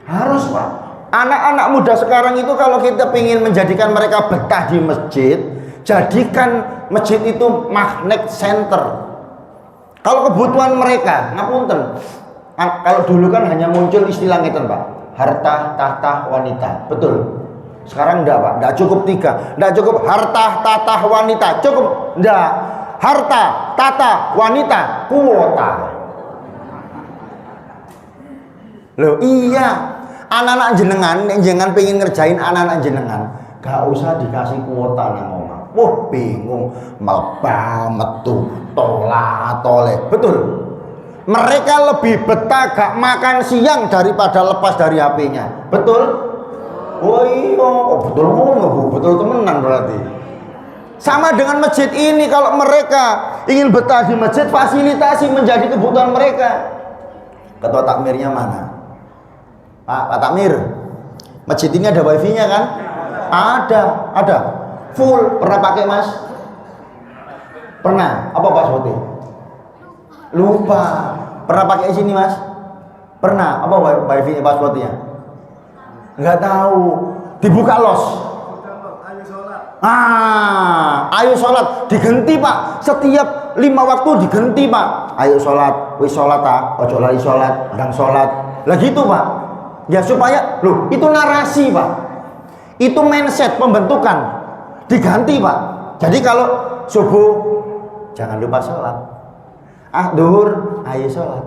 Harus Pak. Anak-anak muda sekarang itu kalau kita pengen menjadikan mereka betah di masjid, jadikan masjid itu magnet center. Kalau kebutuhan mereka, ngapunten. Kalau dulu kan hanya muncul istilah ngeten Pak, harta, tahta, wanita. Betul. Sekarang enggak Pak, enggak cukup 3. Enggak cukup harta, tahta, wanita. Cukup enggak. Harta, tata, wanita, kuota. Loh iya, anak-anak jenengan pengen ngerjain anak-anak jenengan, gak usah dikasih kuota nang omah. Wah bingung, melba, metu, tole. Betul. Mereka lebih betah gak makan siang daripada lepas dari HP-nya. Betul? Oh iya, betul ngono Bu, betul temenan berarti. Sama dengan masjid ini, kalau mereka ingin betah di masjid, fasilitasi menjadi kebutuhan mereka. Ketua takmirnya mana? Pak Takmir, masjid ini ada wifi-nya kan? Ada. Full. Pernah pakai Mas? Pernah. Apa passwordnya? Lupa. Pernah pakai sini Mas? Pernah. Apa wifi-nya passwordnya? Nggak tahu. Dibuka los. Ayo sholat diganti Pak, setiap 5 waktu diganti Pak. Ayo sholat, wis sholat ojo lali sholat, ndang sholat. Lah gitu Pak. Ya supaya, loh itu narasi Pak, itu mindset pembentukan diganti Pak. Jadi kalau subuh jangan lupa sholat, duhur ayo sholat,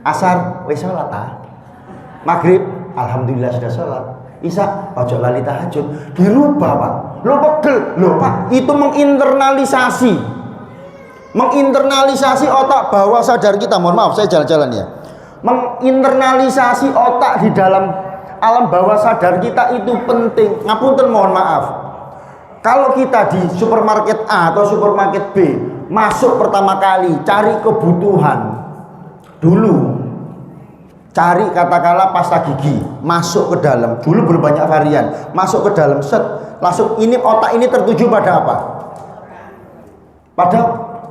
asar wis sholat maghrib alhamdulillah sudah sholat, isya ojo lali tahajud. Dirubah Pak. Lo pegel, lo Pak, itu menginternalisasi otak bawah sadar kita. Mohon maaf, saya jalan-jalan ya. Menginternalisasi otak di dalam alam bawah sadar kita itu penting. Ngapunten, mohon maaf. Kalau kita di supermarket A atau supermarket B, masuk pertama kali cari kebutuhan dulu. Cari katakanlah pasta gigi, masuk ke dalam. Dulu belum banyak varian, masuk ke dalam set. Langsung ini otak ini tertuju pada apa?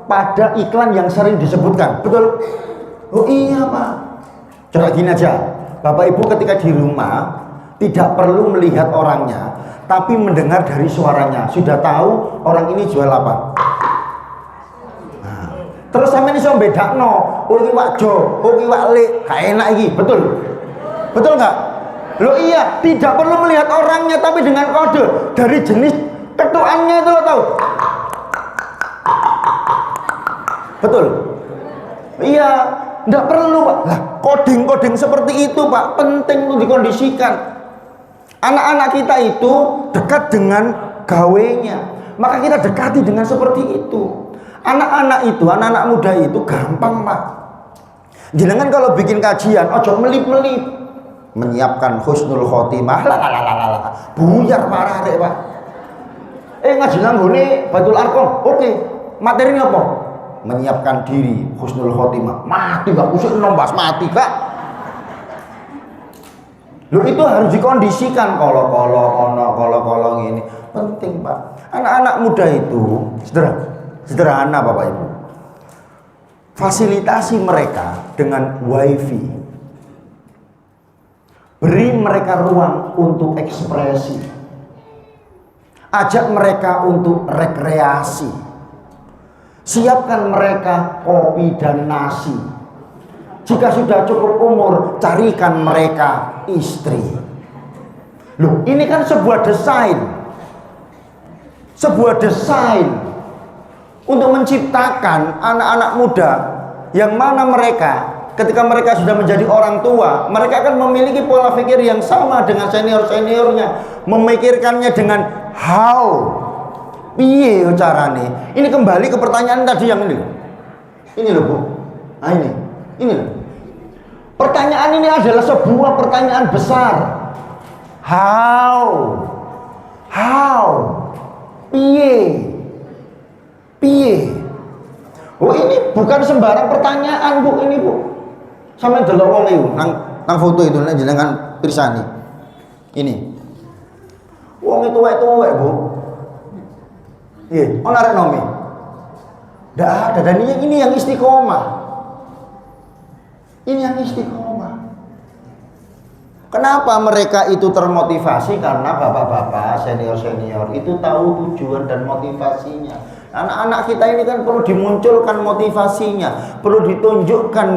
Pada iklan yang sering disebutkan. Betul? Oh iya Pak. Coba gini aja. Bapak Ibu ketika di rumah tidak perlu melihat orangnya, tapi mendengar dari suaranya. Sudah tahu orang ini jual apa? Nah, terus sampe ini bisa bedakno. Oh iki Wak Jo, oh iki Wak Le. Gak enak iki. Betul? Betul nggak? Loh iya, tidak perlu melihat orangnya, tapi dengan kode dari jenis ketuannya itu lo tahu. Betul? Iya, tidak perlu Pak. Lah, coding seperti itu Pak, penting untuk dikondisikan. Anak-anak kita itu dekat dengan gawenya, maka kita dekati dengan seperti itu. Anak-anak itu, anak-anak muda itu gampang Pak. Jenengan kalau bikin kajian, ojo melip-melip, menyiapkan husnul khotimah, buyar parah deh Pak. Ngaji nanggone Batul Arkom, oke. Materinya apa? Menyiapkan diri husnul khotimah. Mati Pak, kusuk nombas mati Pak. Loh itu harus dikondisikan kolo ini penting Pak. Anak-anak muda itu sederhana Bapak Ibu. Fasilitasi mereka dengan wifi. Beri mereka ruang untuk ekspresi. Ajak mereka untuk rekreasi. Siapkan mereka kopi dan nasi. Jika sudah cukup umur, carikan mereka istri. Loh, ini kan sebuah desain. Sebuah desain untuk menciptakan anak-anak muda yang mana mereka ketika mereka sudah menjadi orang tua, mereka akan memiliki pola pikir yang sama dengan senior-seniornya, memikirkannya dengan how, piye carane. Ini kembali ke pertanyaan tadi yang ini loh Bu. Nah ini loh. Pertanyaan ini adalah sebuah pertanyaan besar. How, piye. Oh ini bukan sembarang pertanyaan Bu, ini Bu. Sampe delok wong iku nang foto itu nek jenengan pirsani. Ini. Wong itu tuwek Bu. Nggih, ana arek nomi. Ndak ada, dan ini yang istiqomah. Ini yang istiqomah. Kenapa mereka itu termotivasi? Karena bapak-bapak, senior-senior itu tahu tujuan dan motivasinya. Anak-anak kita ini kan perlu dimunculkan motivasinya, perlu ditunjukkan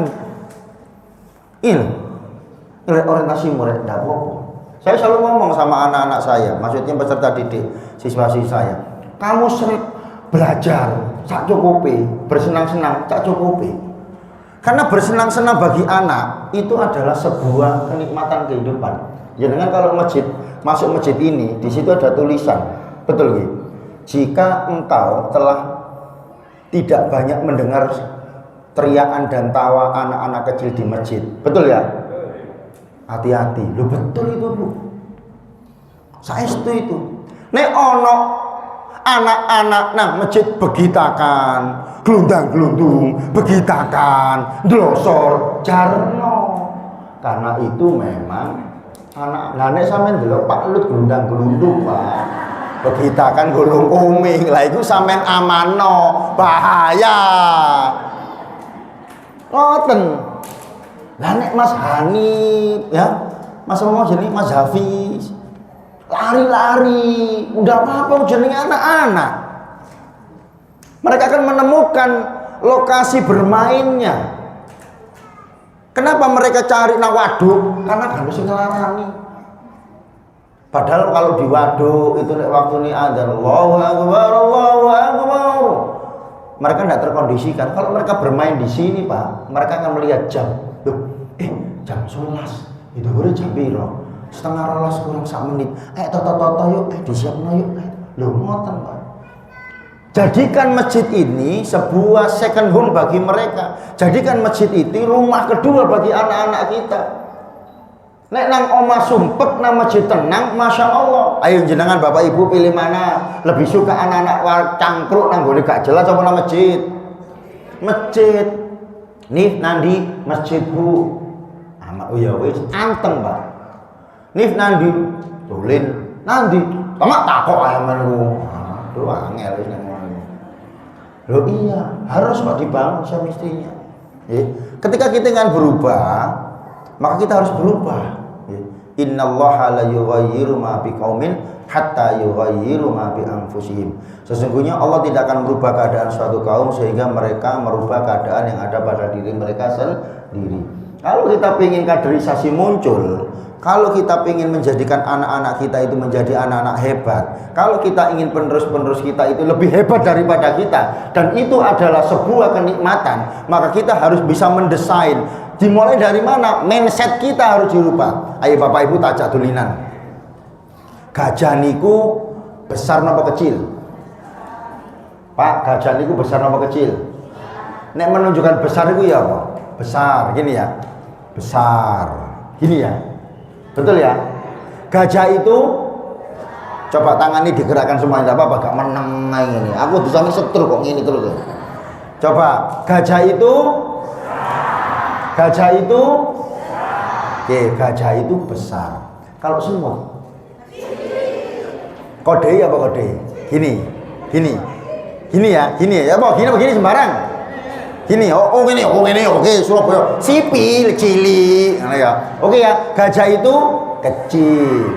orientasi murid. Tidak apa-apa. Saya selalu ngomong sama anak-anak saya, maksudnya peserta didik, siswa-siswa saya, kamu sering belajar sak cukupe, bersenang-senang sak cukupe. Karena bersenang-senang bagi anak itu adalah sebuah kenikmatan kehidupan. Jangan kalau masuk masjid ini, di situ ada tulisan, betul gitu. Jika engkau telah tidak banyak mendengar teriakan dan tawa anak-anak kecil di masjid, betul ya? Hati-hati, lo betul itu Bu. Saestu itu. Nek ono anak-anak nang masjid begitakan, glundang-glundung, begitakan, ndlosor, jarno. Karena itu memang anak. Lah nek sampean delok Pak Lut glundang-glundung Pak. Begitakan gulung uming, lah itu sampean amano, bahaya. Ngoten. Lah nek Mas Hanif ya, Mas mau jenenge Mas Hafiz. Lari-lari, udah apa-apa jenenge anak-anak. Mereka akan menemukan lokasi bermainnya. Kenapa mereka cari nang waduk? Karena gak bisa ngelarani. Padahal kalau di waduk itu waktu ini ada Allahu Akbar, mereka tidak terkondisikan. Kalau mereka bermain di sini Pak, mereka akan melihat jam. Loh, jam 11. Itu udah jam piro? Setengah rolas kurang 1 menit. Toto yuk, disiapno yuk. Loh, ngoten Pak. Jadikan masjid ini sebuah second home bagi mereka. Jadikan masjid itu rumah kedua bagi anak-anak kita. Nek nang omah sumpek, nang masjid tenang, Masya Allah. Ayo jenengan Bapak Ibu pilih mana? Lebih suka anak-anak cangkruk nang gone gak jelas apa nang masjid? Masjid. Nih nandi masjid Bu. Amak ya wis anteng Pak. Nih nandi dolen nandi. Tamak takok ae menunggu. Aduh angel wis nang ngono. Loh iya, harus Pak dibangun semestinya. Ketika kita ingin berubah, maka kita harus berubah. Innallaha la yughayyiru ma biqaumin hatta yughayyiru ma bi anfusihim. Sesungguhnya Allah tidak akan merubah keadaan suatu kaum sehingga mereka merubah keadaan yang ada pada diri mereka sendiri. Kalau kita ingin kaderisasi muncul, kalau kita ingin menjadikan anak-anak kita itu menjadi anak-anak hebat, kalau kita ingin penerus-penerus kita itu lebih hebat daripada kita, dan itu adalah sebuah kenikmatan, maka kita harus bisa mendesain. Dimulai dari mana? Mindset kita harus dirubah. Ayo Bapak Ibu tajak dulinan. Gajah niku besar napa kecil? Pak, gajah niku besar apa kecil? Nek menunjukkan besar itu ya apa? Besar, gini ya. Besar. Gini ya. Betul ya? Gajah itu coba tangan ini digerakkan semuanya, enggak apa-apa, gak meneng ini. Aku bisa setruk kok ngini terus. Coba, gajah itu oke, gajah itu besar. Kalau semut kode apa kode? Gini ya, apa gini sembarang. Gini, gini, oke, Surabaya, sipil, cilik, ya. Oke ya, gajah itu kecil.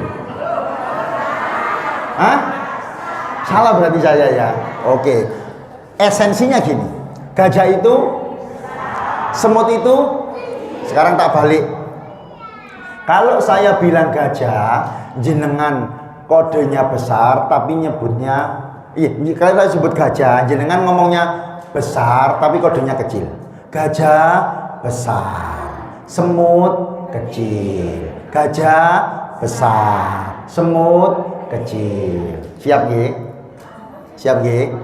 Hah? Salah berarti saya ya. Oke, esensinya gini, gajah itu, semut itu, sekarang tak balik. Kalau saya bilang gajah, jenengan kodenya besar, tapi nyebutnya, kalau saya sebut gajah, jenengan ngomongnya besar, tapi kodenya kecil. Gajah besar, semut kecil. Gajah besar, semut kecil. Siap ye? Siap ye?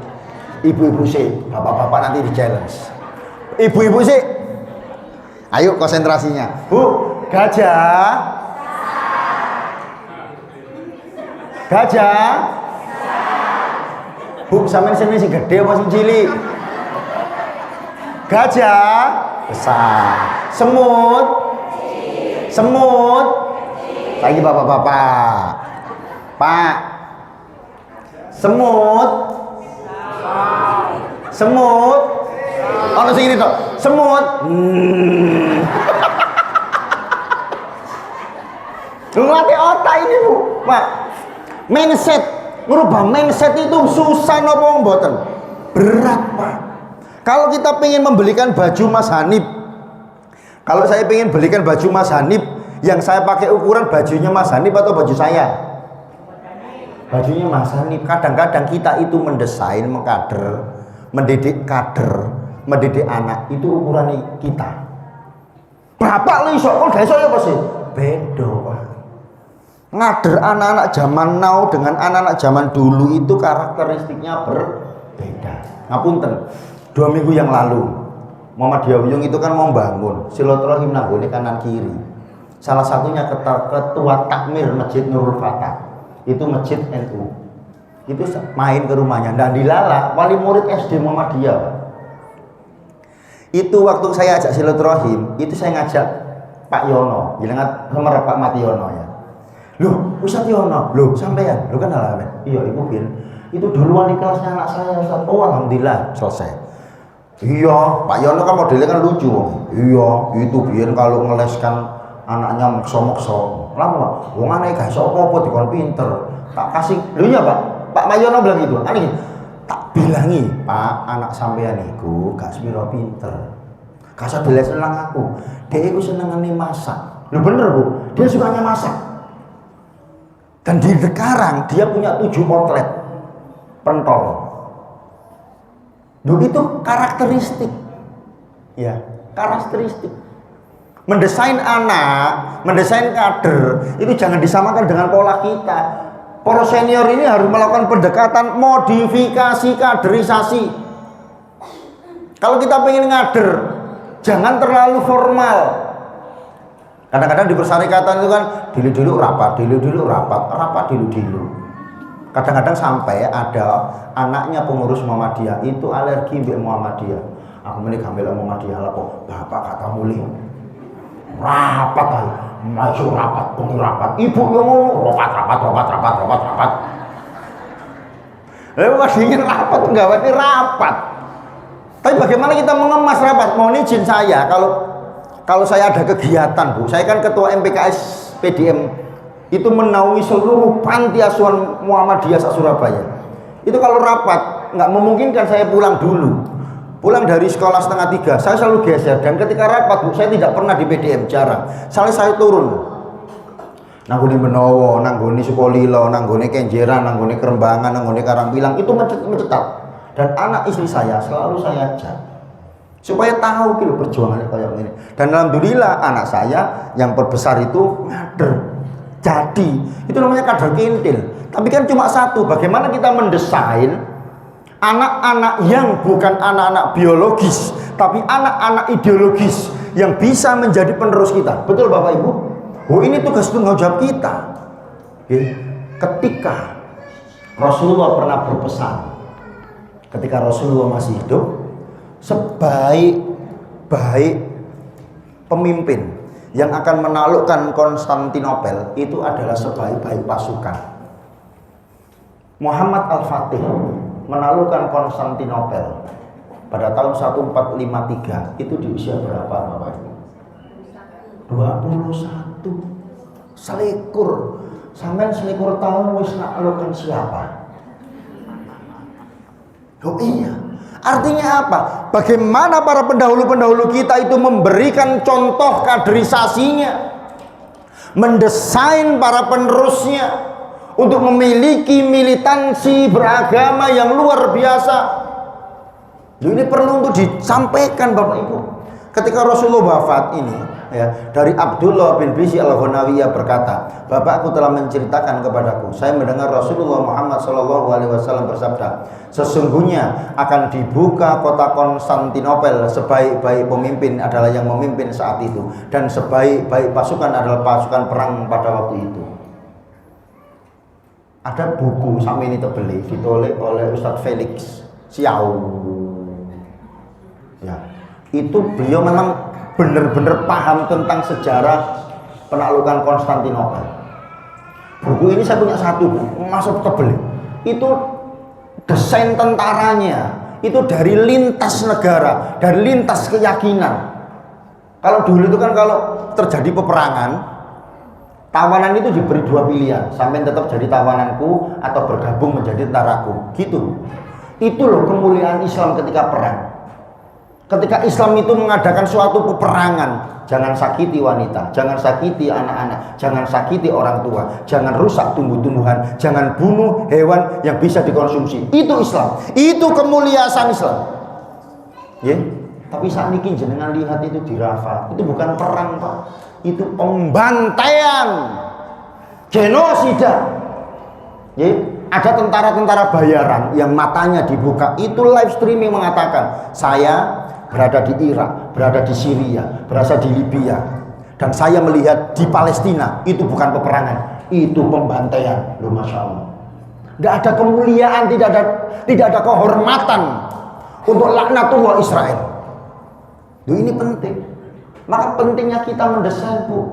Ibu-ibu sih, bapak-bapak nanti di challenge. Ibu-ibu sih, ayo konsentrasinya. Bu, gajah. Bu, sampean sini sing gede apa sing cilik? Gajah besar. Semut lagi bapak-bapak. Pak, semut ono sing ini toh, semut. Ngelatih otak ini Bu, Pak. Mindset, merubah mindset itu susah nopo mboten? Berat, Pak. Kalau kita pengen membelikan baju Mas Hanif, kalau saya pengen belikan baju Mas Hanif, yang saya pakai ukuran bajunya Mas Hanif atau baju saya? Bajunya Mas Hanif. Kadang-kadang kita itu mendesain, mengkader, mendidik kader, mendidik anak, itu ukuran kita. Bapak iso, kok gak iso ya Pak sih? Beda, Pak. Ngader anak-anak zaman now dengan anak-anak zaman dulu itu karakteristiknya berbeda. Ngapunten, 2 minggu yang lalu Muhammadiyah Wiyung itu kan membangun silaturahim nanggone kanan kiri. Salah satunya ketua takmir Masjid Nurul Fatah, itu Masjid NU. Itu main ke rumahnya, dan dilala wali murid SD Muhammadiyah. Itu waktu saya ajak silaturahim, itu saya ngajak Pak Yono, jenengan nomor Pak Mationo ya. Loh, Ustaz Yono, loh sampean, lo kan alamin. Iya, Ibu Bin. Itu duluan di kelasnya anak saya, Ustaz. Oh, alhamdulillah, selesai. Iya, Pak Yono kan modelnya kan lucu. Iya, itu biar kalau ngeleskan anaknya makso-makso. Lama, wong anake gak iso apa-apa dikon pinter. Tak kasih, lho iya Pak Yono bilang gitu. Aneh, tak bilangi, Pak, anak sampean iku gak sepiro pinter. Gak usah diles nang aku. Dia iku senengane masak. Lho bener, Bu. Dia sukanya masak. Dan di sekarang dia punya 7 outlet pentol. Duh, itu karakteristik. Ya, karakteristik. Mendesain anak, mendesain kader, itu jangan disamakan dengan pola kita. Para senior ini harus melakukan pendekatan modifikasi kaderisasi. Kalau kita pengen ngader, jangan terlalu formal. Kadang-kadang di persyarikatan itu kan dulu rapat, rapat dulu. Kadang-kadang sampai ada anaknya pengurus Muhammadiyah itu alergi mbek Muhammadiyah. Aku meni gamel Muhammadiyah lah kok, bapak kata muli. Rapat ae, maju rapat, bengi rapat. Ibu yo ngono, rapat. Lalu masih ingin rapat, enggak rapat. Tapi bagaimana kita mengemas rapat? Mohon izin saya, kalau saya ada kegiatan, Bu, saya kan ketua MPKS PDM, itu menaungi seluruh panti asuhan Muhammadiyah Surabaya. Itu kalau rapat nggak memungkinkan saya pulang dulu. Pulang dari sekolah 2:30, saya selalu geser. Dan ketika rapat, Bu, saya tidak pernah di PDM, jarang. Saya turun. Nanggone Benowo, nanggone Sukolilo, nanggone Kenjeran, nanggone Kerembangan, nanggone Karangpilang, itu mencetat. Dan anak istri saya selalu saya ajak supaya tahu gitu perjuangannya kayak gini. Dan alhamdulillah anak saya yang terbesar itu ngader. Jadi itu namanya kader kintil. Tapi kan cuma satu, bagaimana kita mendesain Anak-anak yang bukan anak-anak biologis, tapi anak-anak ideologis yang bisa menjadi penerus kita. Betul Bapak Ibu? Oh, ini tugas tanggung jawab kita. Ketika Rasulullah pernah berpesan, ketika Rasulullah masih hidup, sebaik-baik pemimpin yang akan menaklukkan Konstantinopel itu adalah sebaik-baik pasukan. Muhammad Al-Fatih menaklukkan Konstantinopel pada tahun 1453 itu di usia berapa Bapak Ibu? 21. Selikur. Sampai selikur tahun wis naklukkan siapa? Oh iya. Artinya apa? Bagaimana para pendahulu-pendahulu kita itu memberikan contoh kaderisasinya, mendesain para penerusnya untuk memiliki militansi beragama yang luar biasa. Ini perlu untuk disampaikan Bapak Ibu. Ketika Rasulullah wafat ini, ya, dari Abdullah bin Bisi Al-Ghanawiyah berkata, bapakku telah menceritakan kepadaku, saya mendengar Rasulullah Muhammad SAW bersabda, sesungguhnya akan dibuka kota Konstantinopel, sebaik-baik pemimpin adalah yang memimpin saat itu, dan sebaik-baik pasukan adalah pasukan perang pada waktu itu. Ada buku sampai ini terbeli ditulis oleh Ustadz Felix Xiao. Ya, itu beliau memang benar-benar paham tentang sejarah penaklukan Konstantinopel. Buku ini saya punya satu, masuk tebel. Itu desain tentaranya, itu dari lintas negara, dari lintas keyakinan. Kalau dulu itu kan kalau terjadi peperangan, tawanan itu diberi dua pilihan, sampai tetap jadi tawananku atau bergabung menjadi tentaraku, gitu. Itu loh kemuliaan Islam ketika perang. Ketika Islam itu mengadakan suatu peperangan, jangan sakiti wanita, jangan sakiti anak-anak, jangan sakiti orang tua, jangan rusak tumbuh-tumbuhan, jangan bunuh hewan yang bisa dikonsumsi. Itu Islam, itu kemuliaan Islam. Ya, tapi saat ini jenengan lihat itu di Rafah, itu bukan perang Pak, itu pembantaian, genosida. Ya, ada tentara-tentara bayaran yang matanya dibuka, itu live streaming mengatakan, saya berada di Irak, berada di Syria, berada di Libya, dan saya melihat di Palestina. Itu bukan peperangan, itu pembantaian. Loh, Masya Allah, tidak ada kemuliaan, tidak ada kehormatan untuk laknatullah Israel. Loh, ini penting. Maka pentingnya kita mendesain, Bu,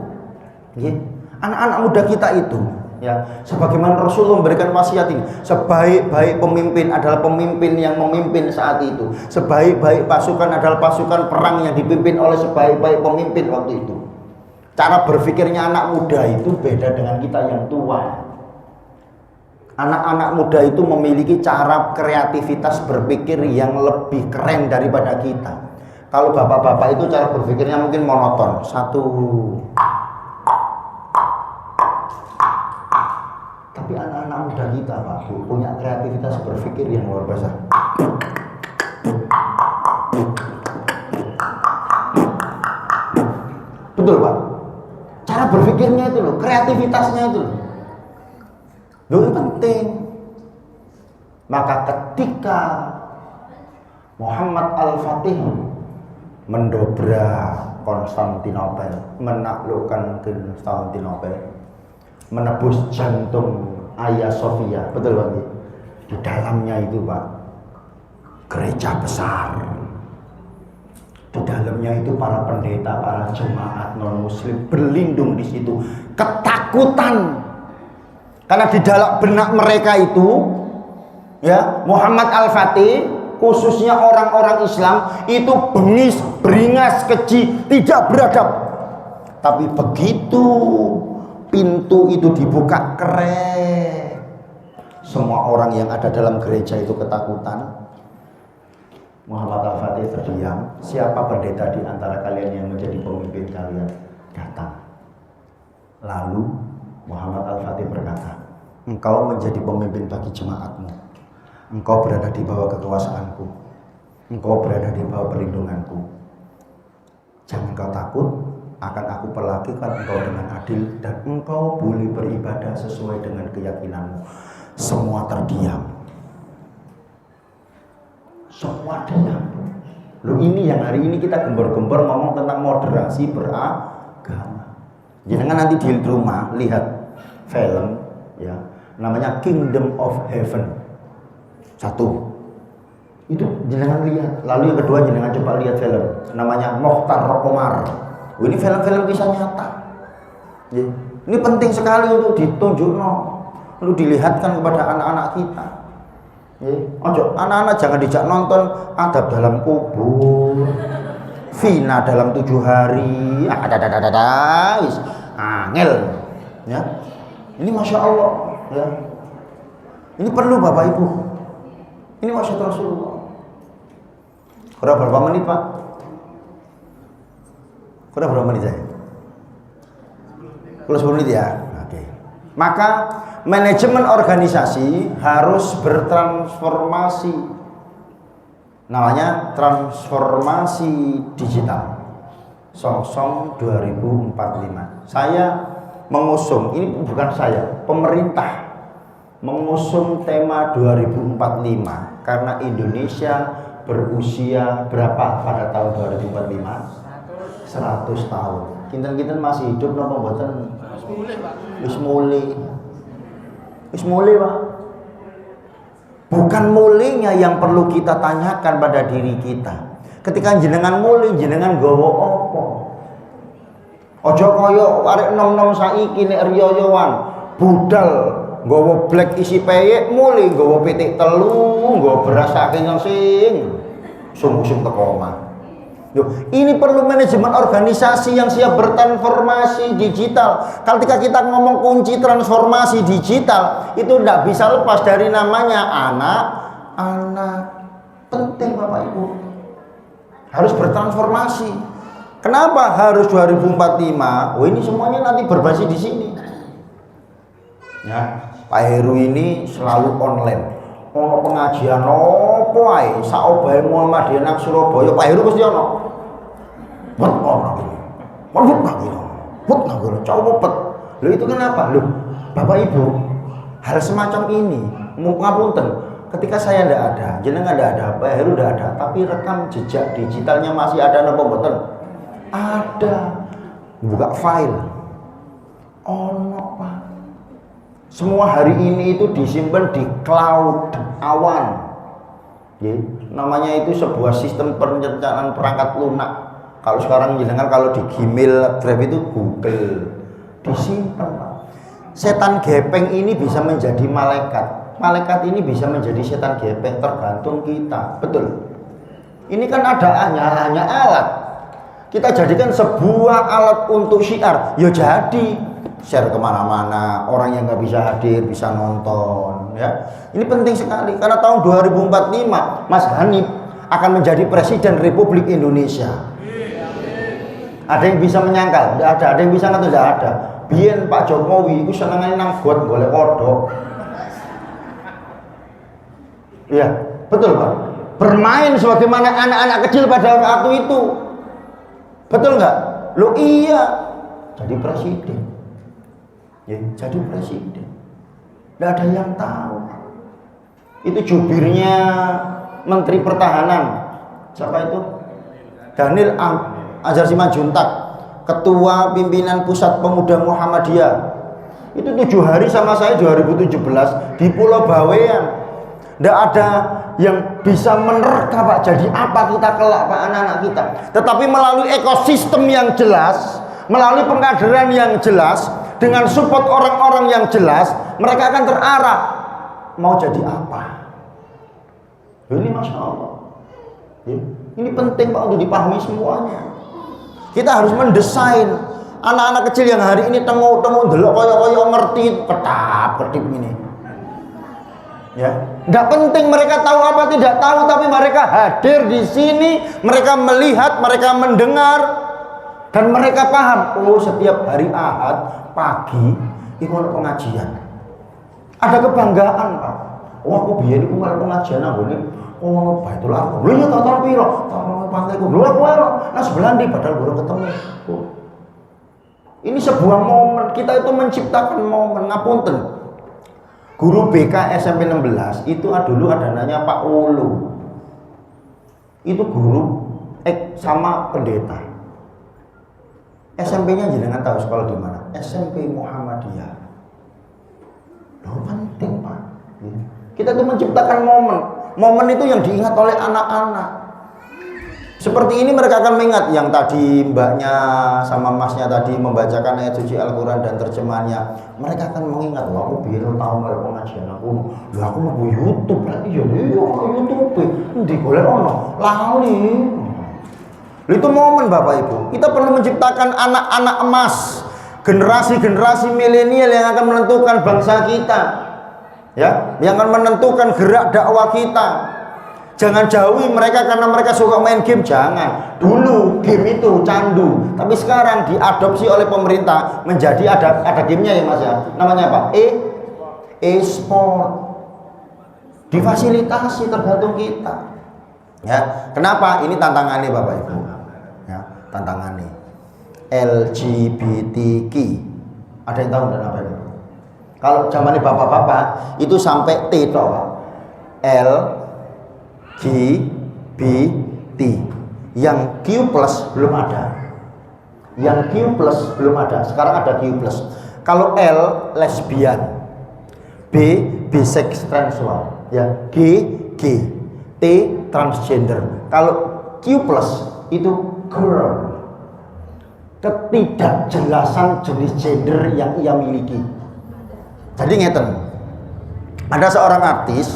anak-anak muda kita itu, ya, sebagaimana Rasulullah memberikan wasiat ini, sebaik-baik pemimpin adalah pemimpin yang memimpin saat itu, sebaik-baik pasukan adalah pasukan perang yang dipimpin oleh sebaik-baik pemimpin waktu itu. Cara berpikirnya anak muda itu beda dengan kita yang tua. Anak-anak muda itu memiliki cara kreativitas berpikir yang lebih keren daripada kita. Kalau bapak-bapak itu cara berpikirnya mungkin monoton, satu. Tapi anak-anak muda kita Pak Bu punya kreativitas berpikir yang luar biasa. Betul Pak, cara berpikirnya itu loh, kreativitasnya itu loh. Itu penting. Maka ketika Muhammad Al-Fatih mendobrak Konstantinopel, menaklukkan Konstantinopel, menebus jantung Hagia Sophia, betul Pak? Di dalamnya itu Pak, gereja besar. Di dalamnya itu para pendeta, para jemaat non muslim berlindung di situ, ketakutan. Karena di dalam benak mereka itu, ya, Muhammad Al-Fatih, khususnya orang-orang Islam itu bengis, beringas, keji, tidak beradab. Tapi begitu pintu itu dibuka, krek, semua orang yang ada dalam gereja itu ketakutan. Muhammad Al-Fatih terdiam. Siapa pendeta di antara kalian yang menjadi pemimpin kalian? Datang. Lalu Muhammad Al-Fatih berkata, engkau menjadi pemimpin bagi jemaatmu. Engkau berada di bawah kekuasaanku, engkau berada di bawah perlindunganku. Jangan kau takut, akan aku perlakukan engkau dengan adil, dan engkau boleh beribadah sesuai dengan keyakinanmu. Semua terdiam. Sewadahnya. Loh, ini yang hari ini kita gembor-gembor ngomong tentang moderasi beragama. Jangan nanti di rumah lihat film ya, namanya Kingdom of Heaven. Satu. Itu jangan lihat. Lalu yang kedua jangan coba lihat film namanya Mokhtar Omar. Ini film-film kisah nyata. Ya. Ini penting sekali untuk ditunjukkan, untuk dilihatkan kepada anak-anak kita. Ya. Ojo, anak-anak jangan dijak nonton Adab dalam Kubur, Vina dalam 7 hari, angel. Ya. Ini Masya Allah. Ya. Ini perlu Bapak Ibu. Ini wasiat Rasulullah. Kurang berapa menit Pak? Kurang berapa menit ya? Kurang 10 menit ya? Oke. Maka manajemen organisasi harus bertransformasi. Namanya transformasi digital. Song 2045. Saya mengusung, ini bukan saya, pemerintah mengusung tema 2045 karena Indonesia berusia berapa pada tahun 2045? 100 tahun. Kinten-kinten masih hidup napa mboten? Wis mulai. Wis mulai, Pak. Bukan mulainya yang perlu kita tanyakan pada diri kita. Ketika jenengan mulai, jenengan gawa apa? Aja kaya arek nom-nom saiki nek riyoyowan, budal nggawa black isi peyek mulai nggawa pitik telu, nggawa beras saking sing sung-sung teko omah. Loh, ini perlu manajemen organisasi yang siap bertransformasi digital. Ketika kita ngomong kunci transformasi digital, itu tidak bisa lepas dari namanya anak-anak. Penting Bapak Ibu. Harus bertransformasi. Kenapa harus 2045? Oh, ini semuanya nanti berbasis di sini. Ya, Pak Heru ini selalu online. Ono pengajian opo ae, saobahe Muhammadiyah nang Surabaya, Pak Heru mesti ono. Wet ono iki. Wet lagi. Wet lagi, cowok. Lho itu kenapa? Lho, Bapak Ibu, hal semacam ini, ngapunten, ketika saya ndak ada, jenengan ndak ada, Pak Heru ndak ada, tapi rekam jejak digitalnya masih ada napa mboten? Ada. Buka file. Ono, Pak. Semua hari ini itu disimpan di cloud awan. Ya, namanya itu sebuah sistem perencanaan perangkat lunak. Kalau sekarang jenengan kalau di Gmail Drive itu Google disimpan, Pak. Setan gepeng ini bisa menjadi malaikat. Malaikat ini bisa menjadi setan gepeng, tergantung kita. Betul. Ini kan ada hanya alat. Kita jadikan sebuah alat untuk syiar. Ya jadi share kemana-mana, orang yang nggak bisa hadir bisa nonton, ya. Ini penting sekali karena tahun 2045 Mas Hanif akan menjadi Presiden Republik Indonesia. Ada yang bisa menyangkal? Tidak ada. Ada yang bisa atau tidak ada? Biyen Pak Jokowi itu senengane nang got golek kodok. Iya, betul Pak. Bermain sebagaimana anak-anak kecil pada waktu itu. Betul nggak? Lo iya, jadi presiden. Ya, jadi presiden. Tidak ada yang tahu. Itu jubirnya Menteri Pertahanan. Siapa itu? Daniel Anzar Simanjuntak, Ketua Pimpinan Pusat Pemuda Muhammadiyah. Itu 7 hari sama saya 2017 di Pulau Bawean. Tidak ada yang bisa menerka Pak jadi apa kita kelak Pak anak-anak kita. Tetapi melalui ekosistem yang jelas, melalui pengkaderan yang jelas, dengan support orang-orang yang jelas, mereka akan terarah mau jadi apa. Ini Masya Allah. Ini penting Pak untuk dipahami semuanya. Kita harus mendesain anak-anak kecil yang hari ini tengok-tengok delok koyo-koyo ngerti ketap-ketip ini. Ya, nggak penting mereka tahu apa tidak tahu, tapi mereka hadir di sini, mereka melihat, mereka mendengar, dan mereka paham. Oh, setiap hari Ahad pagi itu ada pengajian. Ada kebanggaan Pak. Oh, aku biyen iku malah pengajian anggone oh Baitul Arqam. Lho ya tahun piro? Tahun pantai ku. Lho aku nah sebelah ndi padahal baru ketemu. Oh. Ini sebuah momen, kita itu menciptakan momen. Ngapunten. Guru BK SMP 16 itu dulu ada namanya Pak Ulu. itu guru sama pendeta. SMP-nya jenengan tahu sekolah di mana? SMP Muhammadiyah. Loh, penting Pak. Kita tuh menciptakan momen itu yang diingat oleh anak-anak. Seperti ini mereka akan mengingat yang tadi mbaknya sama masnya tadi membacakan ayat suci Al-Quran dan terjemahannya. Mereka akan mengingat, wah aku biar tahu kalau pengajian aku mau YouTube berarti ya YouTube di golek ono lali. Itu momen Bapak Ibu. Kita perlu menciptakan anak-anak emas, generasi-generasi milenial yang akan menentukan bangsa kita. Ya, yang akan menentukan gerak dakwah kita. Jangan jauhi mereka karena mereka suka main game, jangan. Dulu game itu candu, tapi sekarang diadopsi oleh pemerintah menjadi ada gamenya ya Mas ya. Namanya apa? E-sport. Difasilitasi tergantung kita. Ya, kenapa? Ini tantangannya Bapak Ibu. Ya, tantangannya. LGBTQ. Ada yang tahu enggak apa itu? Kalau zamannya bapak-bapak itu sampai T toh, Pak. L G B T. Yang Q plus belum ada. Yang Q plus belum ada. Sekarang ada Q plus. Kalau L lesbian, B bisex transual, ya G gay, T transgender. Kalau Q plus itu girl. Ketidakjelasan jenis gender yang ia miliki. Jadi ngeten. Ada seorang artis